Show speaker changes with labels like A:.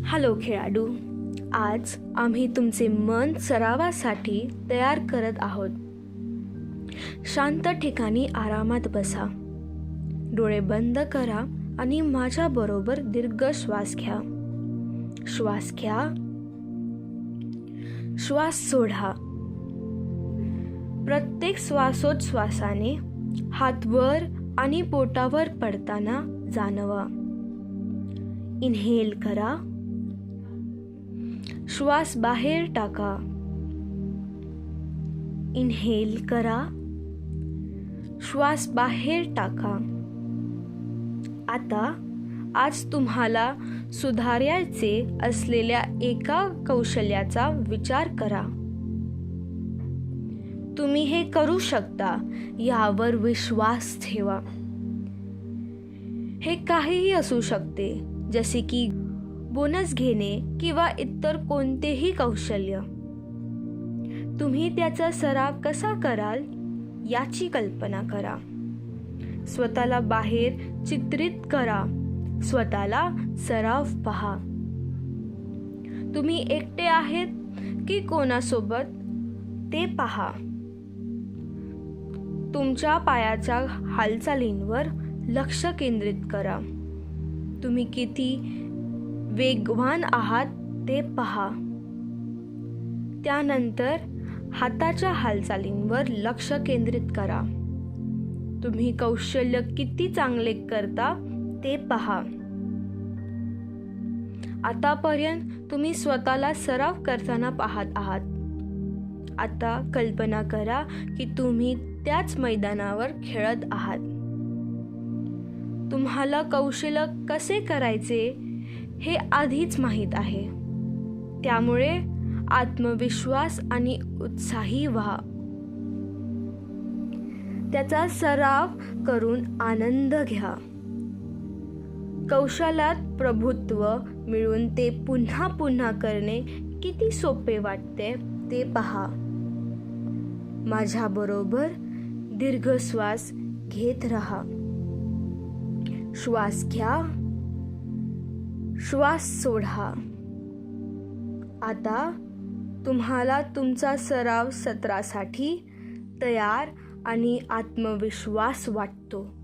A: Hello खेळाडू, आज आम्ही तुमचे मन सरावासाठी तयार करत आहोत. शांत ठिकाणी आरामात बसा, डोळे बंद करा आणि माझ्याबरोबर दीर्घ श्वास घ्या. श्वास घ्या, श्वास सोडा. प्रत्येक श्वासोच्छ्वासाने हात वर आणि पोटावर पडताना जाणवा. इनहेल करा, श्वास बाहेर टाका. इनहेल करा, श्वास बाहेर टाका. आता आज तुम्हाला सुधारायचे असलेल्या एका कौशल्याचा विचार करा. तुम्ही हे करू शकता यावर विश्वास ठेवा. हे काहीही असू शकते, जसे की बोनस घेणे किंवा इतर कोणतेही कौशल्य. तुम्ही त्याचा सराव कसा कराल याची कल्पना करा. स्वतःला बाहेर चित्रित करा. स्वतःला सराव पहा. तुम्ही एकटे आहेत की कोणासोबत ते पहा. तुमच्या पायाच्या हालचालींवर लक्ष केंद्रित करा. तुम्ही किती वेगवान आहात ते पहा. त्यानंतर हाताच्या हालचालींवर लक्ष केंद्रित करा. तुम्ही कौशल्य किती चांगले करता ते पहा. आतापर्यंत तुम्ही स्वतःला सराव करताना पाहत आहात. आता कल्पना करा की तुम्ही त्याच मैदानावर खेळत आहात. तुम्हाला कौशल्य कसे करायचे हे आधीच माहीत आहे. त्यामुळे आत्मविश्वास आणि उत्साही व्हा. त्याचा सराव करून आनंद घ्या. कौशल्यात प्रभुत्व मिळवून ते पुन्हा पुन्हा करणे किती सोपे वाटते ते पहा. माझ्याबरोबर दीर्घ श्वास घेत राहा. श्वास घ्या, श्वास सोडा. आता तुम्हाला तुमचा सराव सत्रासाठी तयार आणि आत्मविश्वास वाटतो.